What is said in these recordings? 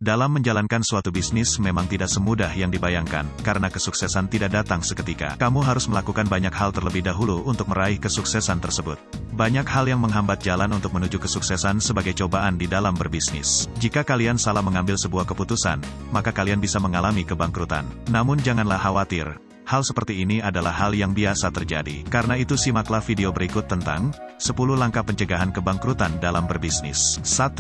Dalam menjalankan suatu bisnis memang tidak semudah yang dibayangkan, karena kesuksesan tidak datang seketika. Kamu harus melakukan banyak hal terlebih dahulu untuk meraih kesuksesan tersebut. Banyak hal yang menghambat jalan untuk menuju kesuksesan sebagai cobaan di dalam berbisnis. Jika kalian salah mengambil sebuah keputusan, maka kalian bisa mengalami kebangkrutan. Namun janganlah khawatir. Hal seperti ini adalah hal yang biasa terjadi. Karena itu simaklah video berikut tentang 10 langkah pencegahan kebangkrutan dalam berbisnis. 1.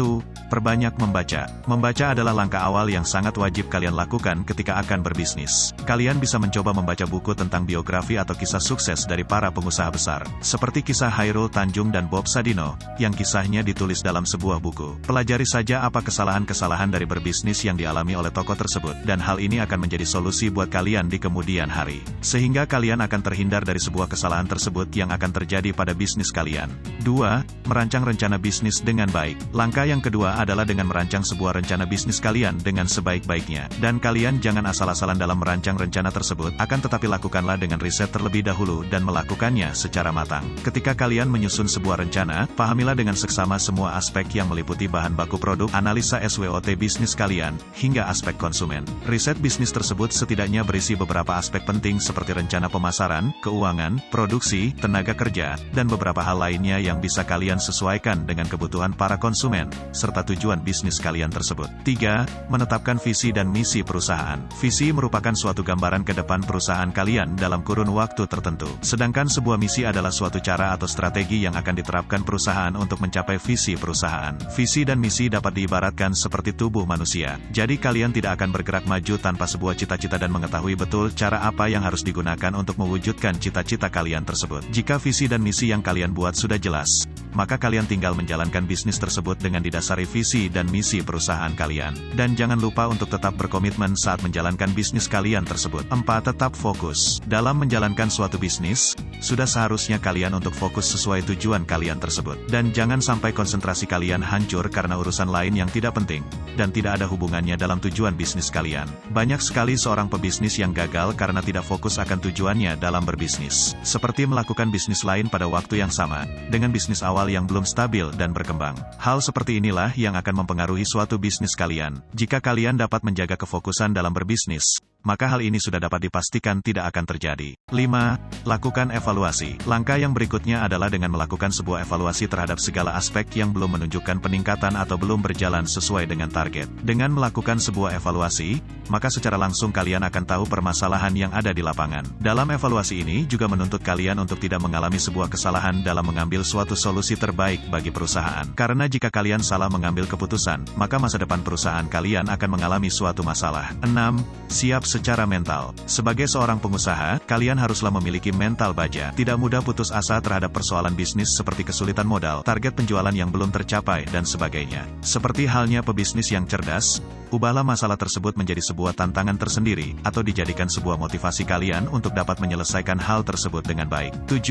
Perbanyak membaca. Membaca adalah langkah awal yang sangat wajib kalian lakukan ketika akan berbisnis. Kalian bisa mencoba membaca buku tentang biografi atau kisah sukses dari para pengusaha besar, seperti kisah Hairul Tanjung dan Bob Sadino, yang kisahnya ditulis dalam sebuah buku. Pelajari saja apa kesalahan-kesalahan dari berbisnis yang dialami oleh tokoh tersebut, dan hal ini akan menjadi solusi buat kalian di kemudian hari. Sehingga kalian akan terhindar dari sebuah kesalahan tersebut yang akan terjadi pada bisnis kalian. 2. Merancang rencana bisnis dengan baik. Langkah yang kedua adalah dengan merancang sebuah rencana bisnis kalian dengan sebaik-baiknya. Dan kalian jangan asal-asalan dalam merancang rencana tersebut, akan tetapi lakukanlah dengan riset terlebih dahulu dan melakukannya secara matang. Ketika kalian menyusun sebuah rencana, pahamilah dengan seksama semua aspek yang meliputi bahan baku produk, analisa SWOT bisnis kalian, hingga aspek konsumen. Riset bisnis tersebut setidaknya berisi beberapa aspek penting seperti rencana pemasaran, keuangan, produksi, tenaga kerja, dan beberapa hal lainnya yang bisa kalian sesuaikan dengan kebutuhan para konsumen, serta tujuan bisnis kalian tersebut. 3. Menetapkan visi dan misi perusahaan. Visi merupakan suatu gambaran ke depan perusahaan kalian dalam kurun waktu tertentu. Sedangkan sebuah misi adalah suatu cara atau strategi yang akan diterapkan perusahaan untuk mencapai visi perusahaan. Visi dan misi dapat diibaratkan seperti tubuh manusia. Jadi kalian tidak akan bergerak maju tanpa sebuah cita-cita dan mengetahui betul cara apa yang harus digunakan untuk mewujudkan cita-cita kalian tersebut. Jika visi dan misi yang kalian buat sudah jelas, maka kalian tinggal menjalankan bisnis tersebut dengan didasari visi dan misi perusahaan kalian. Dan jangan lupa untuk tetap berkomitmen saat menjalankan bisnis kalian tersebut. 4. Tetap fokus. Dalam menjalankan suatu bisnis, sudah seharusnya kalian untuk fokus sesuai tujuan kalian tersebut. Dan jangan sampai konsentrasi kalian hancur karena urusan lain yang tidak penting, dan tidak ada hubungannya dalam tujuan bisnis kalian. Banyak sekali seorang pebisnis yang gagal karena tidak fokus akan tujuannya dalam berbisnis. Seperti melakukan bisnis lain pada waktu yang sama, dengan bisnis awal yang belum stabil dan berkembang. Hal seperti inilah yang akan mempengaruhi suatu bisnis kalian. Jika kalian dapat menjaga kefokusan dalam berbisnis, maka hal ini sudah dapat dipastikan tidak akan terjadi. 5. Lakukan evaluasi. Langkah yang berikutnya adalah dengan melakukan sebuah evaluasi terhadap segala aspek yang belum menunjukkan peningkatan atau belum berjalan sesuai dengan target. Dengan melakukan sebuah evaluasi, maka secara langsung kalian akan tahu permasalahan yang ada di lapangan. Dalam evaluasi ini juga menuntut kalian untuk tidak mengalami sebuah kesalahan dalam mengambil suatu solusi terbaik bagi perusahaan. Karena jika kalian salah mengambil keputusan, maka masa depan perusahaan kalian akan mengalami suatu masalah. 6. Siap secara mental. Sebagai seorang pengusaha, kalian haruslah memiliki mental baja. Tidak mudah putus asa terhadap persoalan bisnis seperti kesulitan modal, target penjualan yang belum tercapai, dan sebagainya. Seperti halnya pebisnis yang cerdas, ubahlah masalah tersebut menjadi sebuah tantangan tersendiri, atau dijadikan sebuah motivasi kalian untuk dapat menyelesaikan hal tersebut dengan baik. 7.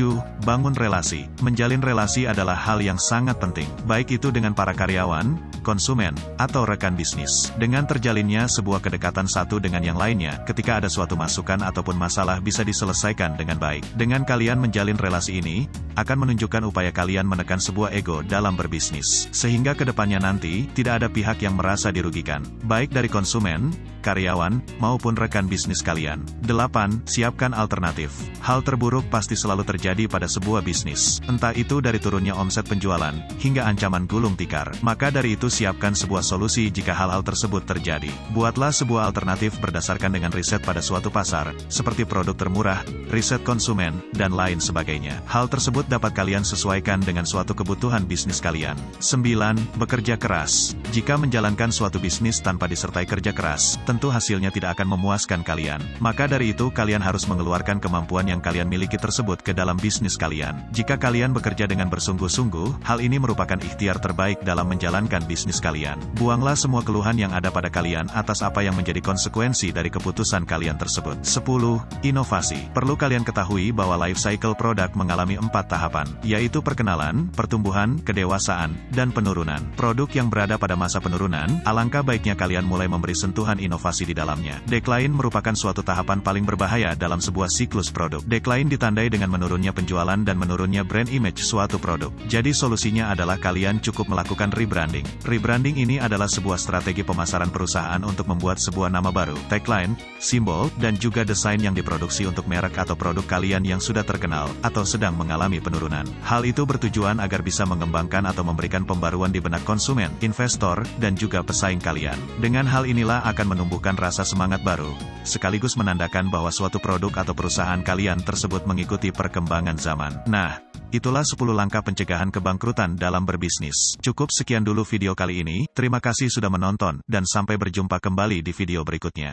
Bangun relasi. Menjalin relasi adalah hal yang sangat penting, baik itu dengan para karyawan, konsumen, atau rekan bisnis. Dengan terjalinnya sebuah kedekatan satu dengan yang lainnya, ketika ada suatu masukan ataupun masalah bisa diselesaikan dengan baik. Dengan kalian menjalin relasi ini, akan menunjukkan upaya kalian menekan sebuah ego dalam berbisnis. Sehingga kedepannya nanti, tidak ada pihak yang merasa dirugikan, baik dari konsumen, karyawan, maupun rekan bisnis kalian. 8. Siapkan alternatif. Hal terburuk pasti selalu terjadi pada sebuah bisnis. Entah itu dari turunnya omset penjualan, hingga ancaman gulung tikar. Maka dari itu siapkan sebuah solusi jika hal-hal tersebut terjadi. Buatlah sebuah alternatif berdasarkan dengan riset pada suatu pasar, seperti produk termurah, riset konsumen, dan lain sebagainya. Hal tersebut dapat kalian sesuaikan dengan suatu kebutuhan bisnis kalian. 9. Bekerja keras. Jika menjalankan suatu bisnis tanpa disertai kerja keras, tentu hasilnya tidak akan memuaskan kalian. Maka dari itu kalian harus mengeluarkan kemampuan yang kalian miliki tersebut ke dalam bisnis kalian. Jika kalian bekerja dengan bersungguh-sungguh, hal ini merupakan ikhtiar terbaik dalam menjalankan bisnis kalian. Buanglah semua keluhan yang ada pada kalian atas apa yang menjadi konsekuensi dari keputusan kalian tersebut. 10. Inovasi. Perlu kalian ketahui bahwa life cycle produk mengalami 4 tahapan, yaitu perkenalan, pertumbuhan, kedewasaan, dan penurunan. Produk yang berada pada masa penurunan, alangkah baiknya kalian mulai memberi sentuhan inovasi inovasi di dalamnya. Decline merupakan suatu tahapan paling berbahaya dalam sebuah siklus produk. Decline ditandai dengan menurunnya penjualan dan menurunnya brand image suatu produk. Jadi solusinya adalah kalian cukup melakukan rebranding. Rebranding ini adalah sebuah strategi pemasaran perusahaan untuk membuat sebuah nama baru, tagline, simbol, dan juga desain yang diproduksi untuk merek atau produk kalian yang sudah terkenal atau sedang mengalami penurunan. Hal itu bertujuan agar bisa mengembangkan atau memberikan pembaruan di benak konsumen, investor, dan juga pesaing kalian. Dengan hal inilah akan menumbuhkan rasa semangat baru, sekaligus menandakan bahwa suatu produk atau perusahaan kalian tersebut mengikuti perkembangan zaman. Nah, itulah 10 langkah pencegahan kebangkrutan dalam berbisnis. Cukup sekian dulu video kali ini, terima kasih sudah menonton, dan sampai berjumpa kembali di video berikutnya.